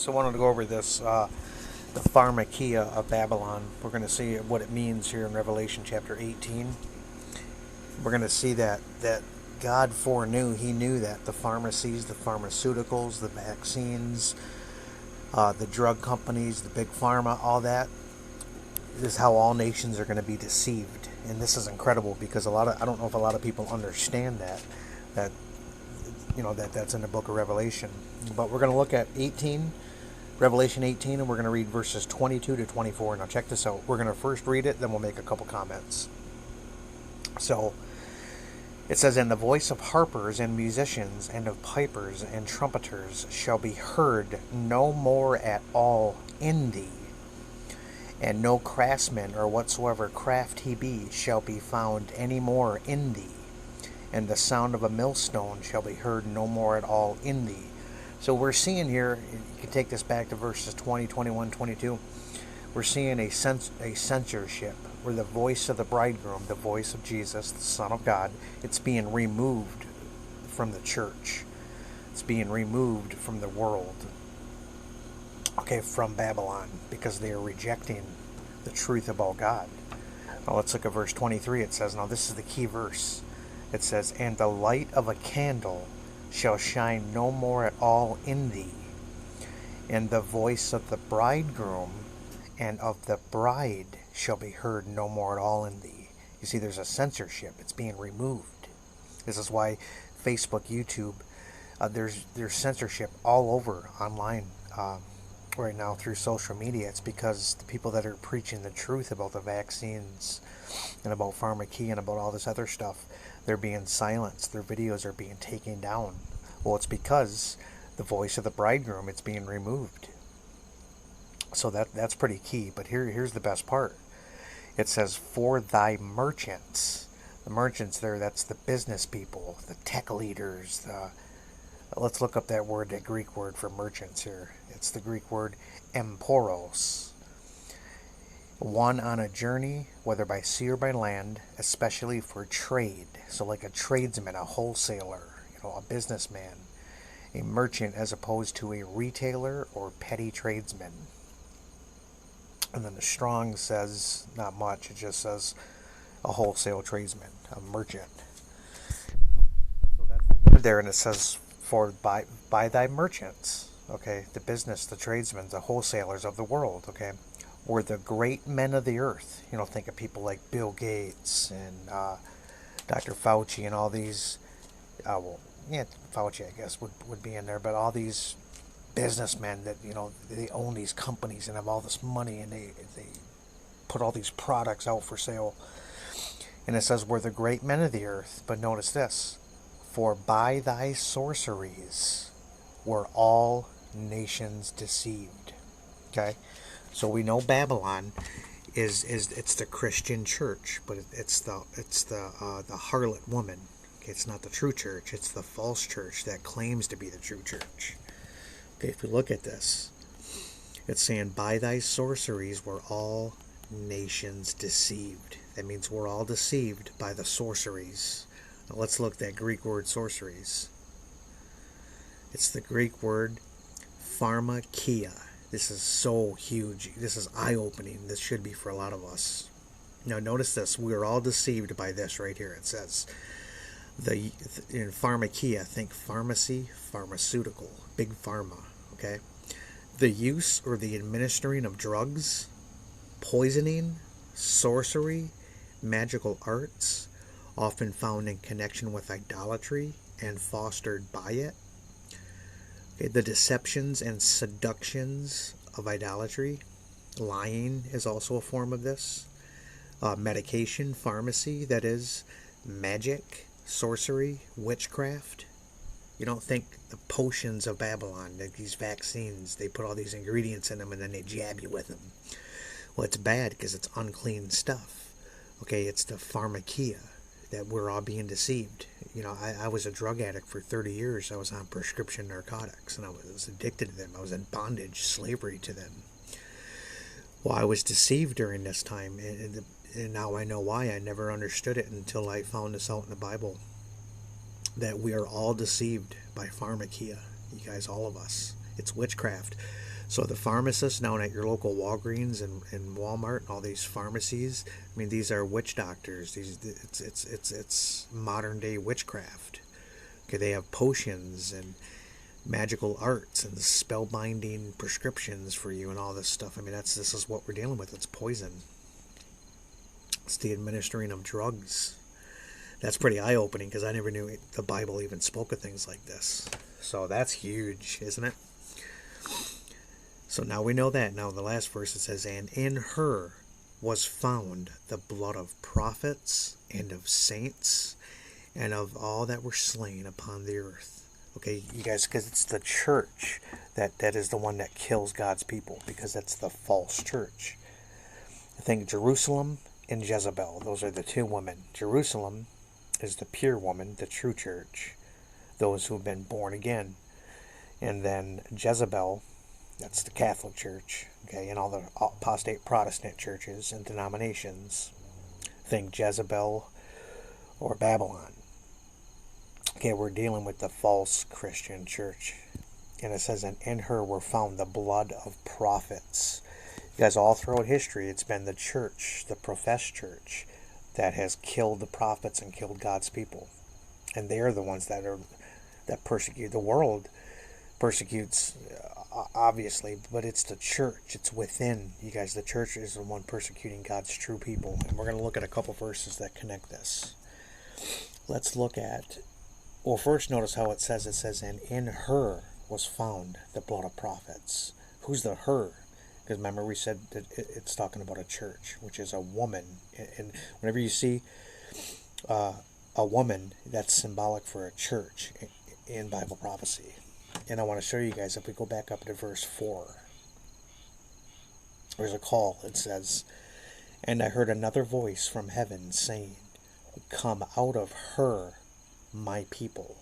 So I wanted to go over this, the Pharmakeia of Babylon. We're going to see what it means here in Revelation chapter 18. We're going to see that God foreknew, He knew that the pharmacies, the pharmaceuticals, the vaccines, the drug companies, the big pharma, all that is how all nations are going to be deceived. And this is incredible because I don't know if a lot of people understand that that's in the book of Revelation. But we're going to look at Revelation 18, and we're going to read verses 22 to 24. Now check this out. We're going to first read it, then we'll make a couple comments. So it says, "And the voice of harpers and musicians and of pipers and trumpeters shall be heard no more at all in thee. And no craftsman or whatsoever craft he be shall be found any more in thee. And the sound of a millstone shall be heard no more at all in thee." So we're seeing here, you can take this back to verses 20, 21, 22. We're seeing a censorship where the voice of the bridegroom, the voice of Jesus, the Son of God, it's being removed from the church. It's being removed from the world. Okay, from Babylon, because they are rejecting the truth about God. Now let's look at verse 23. It says, now this is the key verse. It says, "And the light of a candle shall shine no more at all in thee, and the voice of the bridegroom and of the bride shall be heard no more at all in thee." You see, there's a censorship. It's being removed. This is why Facebook, YouTube, there's censorship all over online right now through social media. It's because the people that are preaching the truth about the vaccines and about Pharmakeia and about all this other stuff, they're being silenced. Their videos are being taken down. Well, it's because the voice of the bridegroom, it's being removed. So that's pretty key. But here's the best part. It says, "For thy merchants." The merchants there, that's the business people, the tech leaders. Let's look up that word, that Greek word for merchants here. It's the Greek word emporos. One on a journey, whether by sea or by land, especially for trade. So like a tradesman, a wholesaler, a businessman, a merchant as opposed to a retailer or petty tradesman. And then the Strong says not much. It just says a wholesale tradesman, a merchant. So that's the word there, and it says for by thy merchants. Okay, the business, the tradesmen, the wholesalers of the world. Okay, were the great men of the earth. Think of people like Bill Gates and Dr. Fauci and all these. Fauci, I guess, would be in there, but all these businessmen that they own these companies and have all this money, and they put all these products out for sale. And it says, "We're the great men of the earth." But notice this: "For by thy sorceries were all nations deceived." Okay, so we know Babylon is it's the Christian church, but it's the harlot woman. Okay, it's not the true church; it's the false church that claims to be the true church. Okay, if we look at this, it's saying, "By thy sorceries were all nations deceived." That means we're all deceived by the sorceries. Now let's look at that Greek word sorceries. It's the Greek word pharmakeia. This is so huge. This is eye-opening. This should be for a lot of us. Now notice this. We are all deceived by this right here. It says, in pharmakeia, think pharmacy, pharmaceutical, big pharma. Okay, the use or the administering of drugs, poisoning, sorcery, magical arts, often found in connection with idolatry and fostered by it. Okay, the deceptions and seductions of idolatry. Lying is also a form of this. Medication, pharmacy, that is magic, sorcery, witchcraft. You don't think the potions of Babylon, like these vaccines, they put all these ingredients in them and then they jab you with them. Well, it's bad because it's unclean stuff. Okay, it's the pharmakeia that we're all being deceived. I was a drug addict for 30 years. I was on prescription narcotics, and I was addicted to them. I was in bondage, slavery to them. Well, I was deceived during this time, and now I know why. I never understood it until I found this out in the Bible, that we are all deceived by pharmakeia. You guys, all of us. It's witchcraft. So the pharmacists down at your local Walgreens and Walmart and all these pharmacies, I mean, these are witch doctors. It's modern day witchcraft. Okay, they have potions and magical arts and spellbinding prescriptions for you and all this stuff. I mean, this is what we're dealing with. It's poison. It's the administering of drugs. That's pretty eye-opening because I never knew the Bible even spoke of things like this. So that's huge, isn't it? So now we know that. Now the last verse, it says, and in her was found the blood of prophets and of saints and of all that were slain upon the earth. Okay, you guys, because it's the church that is the one that kills God's people, because that's the false church. I think Jerusalem and Jezebel, those are the two women. Jerusalem is the pure woman, the true church, those who have been born again. And then Jezebel, that's the Catholic Church, okay, and all the apostate Protestant churches and denominations. Think Jezebel or Babylon. Okay, we're dealing with the false Christian church. And it says, and in her were found the blood of prophets. You guys, all throughout history, it's been the church, the professed church, that has killed the prophets and killed God's people. And they are the ones that persecute. The world persecutes, obviously, but it's the church. It's within. You guys, the church is the one persecuting God's true people. And we're going to look at a couple verses that connect this. Let's look at, well, first notice how it says, and in her was found the blood of prophets. Who's the her? Because remember we said that it's talking about a church, which is a woman. And whenever you see a woman, that's symbolic for a church in Bible prophecy. And I want to show you guys, if we go back up to verse 4, there's a call. It says, and I heard another voice from heaven saying, come out of her, my people,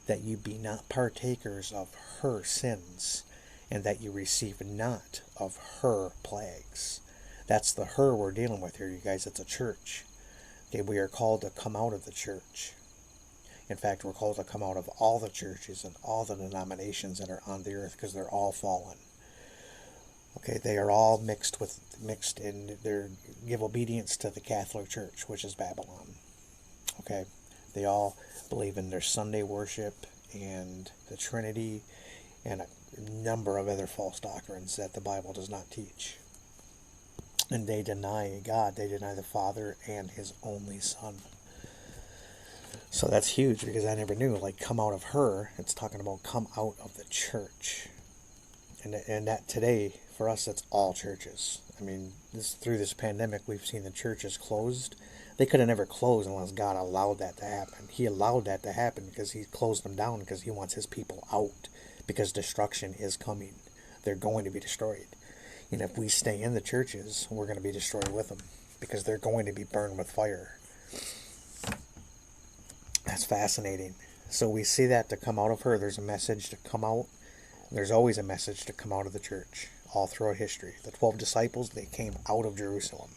that you be not partakers of her sins, and that you receive not of her plagues. That's the her we're dealing with here, you guys. It's a church. Okay, we are called to come out of the church. In fact, we're called to come out of all the churches and all the denominations that are on the earth, because they're all fallen. Okay, they are all mixed in. They give obedience to the Catholic Church, which is Babylon. Okay, they all believe in their Sunday worship and the Trinity and a number of other false doctrines that the Bible does not teach. And they deny God. They deny the Father and His only Son. So that's huge, because I never knew. Like, come out of her, it's talking about come out of the church. And that today, for us, that's all churches. I mean, through this pandemic, we've seen the churches closed. They could have never closed unless God allowed that to happen. He allowed that to happen because He closed them down because He wants His people out, because destruction is coming. They're going to be destroyed. And if we stay in the churches, we're going to be destroyed with them, because they're going to be burned with fire. That's fascinating. So we see that to come out of her, there's a message to come out. There's always a message to come out of the church, all throughout history. The 12 disciples, they came out of Jerusalem.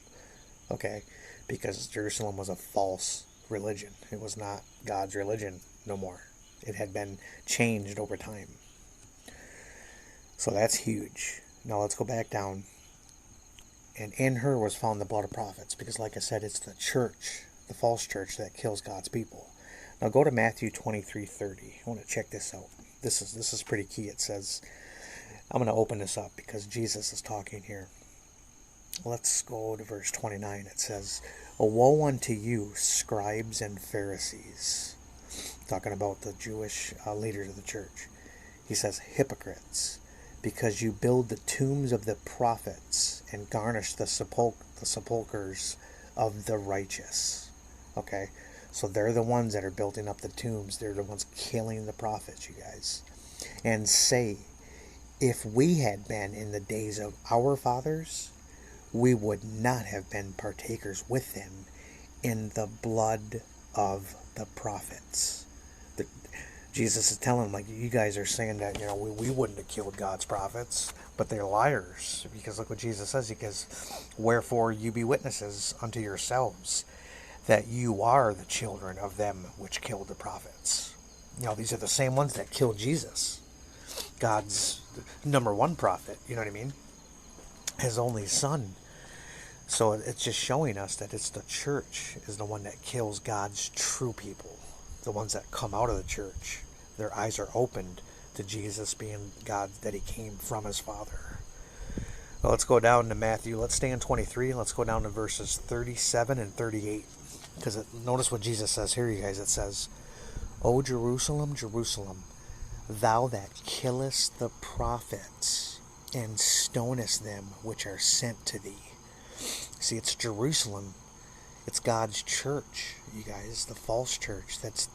Okay? Because Jerusalem was a false religion. It was not God's religion no more. It had been changed over time. So that's huge. Now let's go back down. And in her was found the blood of prophets, because like I said, it's the church, the false church, that kills God's people. Now go to Matthew 23:30. I want to check this out. This is pretty key. It says, I'm going to open this up because Jesus is talking here. Let's go to verse 29. It says, woe unto you, scribes and Pharisees. Talking about the Jewish leaders of the church. He says, hypocrites, because you build the tombs of the prophets and garnish the sepulchres of the righteous. Okay? So they're the ones that are building up the tombs. They're the ones killing the prophets, you guys. And say, if we had been in the days of our fathers, we would not have been partakers with them in the blood of the prophets. Jesus is telling them, like, you guys are saying that, we wouldn't have killed God's prophets, but they're liars. Because look what Jesus says. He goes, wherefore you be witnesses unto yourselves that you are the children of them which killed the prophets. These are the same ones that killed Jesus. God's number one prophet, you know what I mean? His only son. So it's just showing us that it's the church is the one that kills God's true people, the ones that come out of the church. Their eyes are opened to Jesus being God, that he came from his Father. Well, let's go down to Matthew. Let's stay in 23. Let's go down to verses 37 and 38. Because notice what Jesus says here, you guys. It says, O Jerusalem, Jerusalem, thou that killest the prophets and stonest them which are sent to thee. See, it's Jerusalem. It's God's church, you guys, the false church. That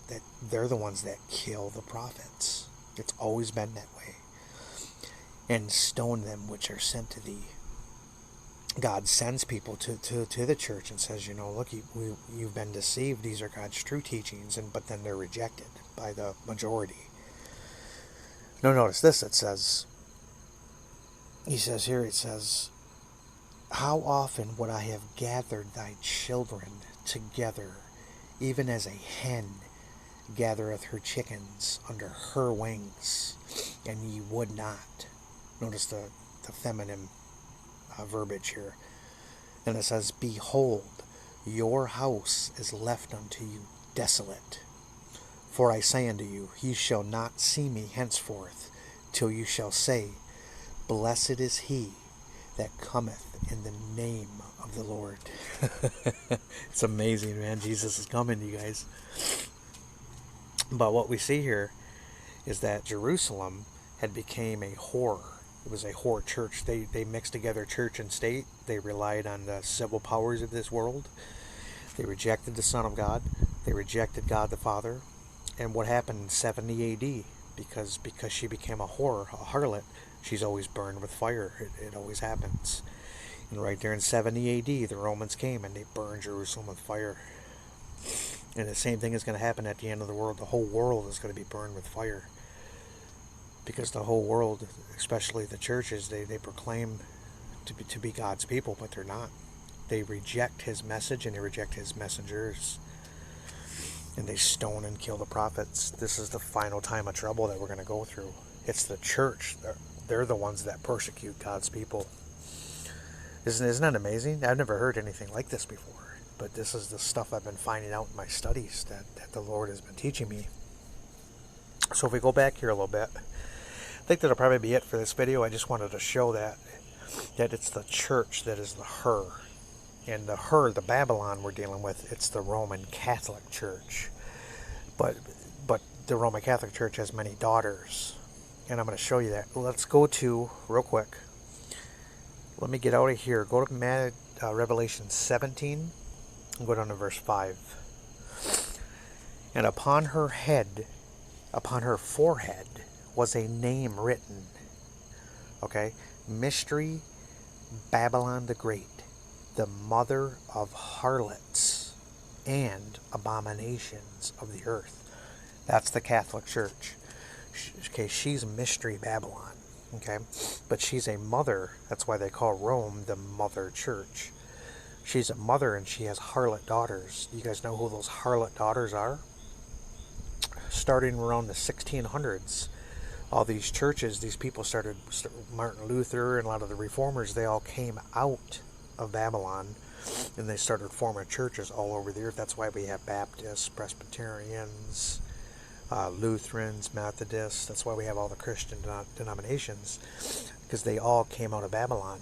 they're the ones that kill the prophets. It's always been that way. And stone them which are sent to thee. God sends people to the church and says, you know, look, you've been deceived. These are God's true teachings, but then they're rejected by the majority. Now notice this. It says, he says here, it says, how often would I have gathered thy children together, even as a hen gathereth her chickens under her wings, and ye would not. Notice the feminine verbiage here. And it says, behold, your house is left unto you desolate. For I say unto you, ye shall not see me henceforth, till you shall say, blessed is he that cometh in the name of the Lord. It's amazing, man. Jesus is coming, you guys. But what we see here is that Jerusalem had became a whore. It was a whore church. They mixed together church and state. They relied on the civil powers of this world. They rejected the Son of God. They rejected God the Father. And what happened in 70 AD? Because she became a whore, a harlot, she's always burned with fire. It always happens. And right there in 70 AD, the Romans came and they burned Jerusalem with fire. And the same thing is going to happen at the end of the world. The whole world is going to be burned with fire. Because the whole world, especially the churches, they proclaim to be God's people, but they're not. They reject his message and they reject his messengers. And they stone and kill the prophets. This is the final time of trouble that we're going to go through. It's the church. They're the ones that persecute God's people. Isn't that amazing? I've never heard anything like this before. But this is the stuff I've been finding out in my studies that the Lord has been teaching me. So if we go back here a little bit, I think that'll probably be it for this video. I just wanted to show that it's the church that is the her. And the Babylon we're dealing with, it's the Roman Catholic Church. But the Roman Catholic Church has many daughters. And I'm going to show you that. Let's go to, real quick, let me get out of here. Go to Revelation 17 and go down to verse 5. And upon her forehead, was a name written. Okay? Mystery, Babylon the Great, the mother of harlots and abominations of the earth. That's the Catholic Church. Okay, she's Mystery Babylon. Okay, but she's a mother. That's why they call Rome the Mother Church. She's a mother and she has harlot daughters. You guys know who those harlot daughters are? Starting around the 1600s, all these churches, these people started, Martin Luther and a lot of the reformers, they all came out of Babylon and they started forming churches all over the earth. That's why we have Baptists, Presbyterians, Lutherans, Methodists. That's why we have all the Christian denominations, because they all came out of Babylon.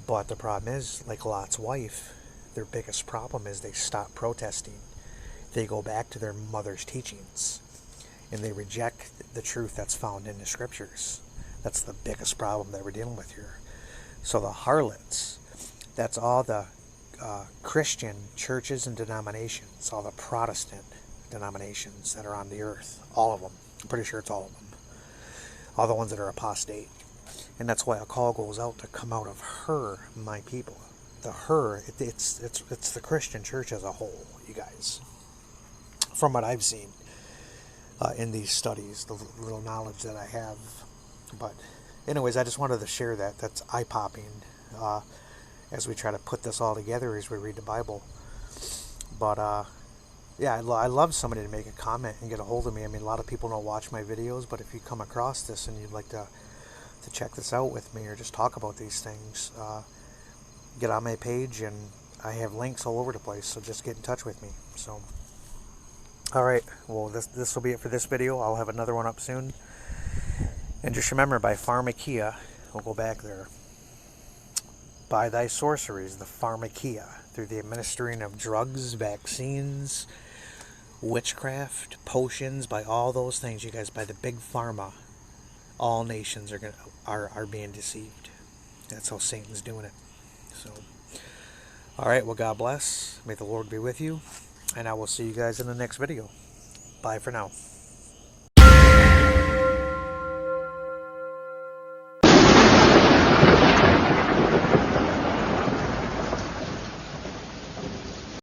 But the problem is, like Lot's wife, their biggest problem is they stop protesting. They go back to their mother's teachings and they reject the truth that's found in the scriptures. That's the biggest problem that we're dealing with here. So the harlots, that's all the Christian churches and denominations, all the Protestant denominations that are on the earth. All of them. I'm pretty sure it's all of them. All the ones that are apostate. And that's why a call goes out to come out of her, my people. The her, it's the Christian church as a whole, you guys. From what I've seen in these studies, the little knowledge that I have. But anyways, I just wanted to share that. That's eye-popping as we try to put this all together as we read the Bible. But yeah, I love somebody to make a comment and get a hold of me. I mean, a lot of people don't watch my videos, but if you come across this and you'd like to check this out with me or just talk about these things, get on my page, and I have links all over the place, so just get in touch with me. So, all right, well, this will be it for this video. I'll have another one up soon. And just remember, by Pharmakeia, we'll go back there. By thy sorceries, the Pharmakeia, through the administering of drugs, vaccines, witchcraft, potions, by all those things, you guys, by the big pharma, all nations are being deceived. That's how Satan's doing it. So, all right, well, God bless. May the Lord be with you, and I will see you guys in the next video. Bye for now.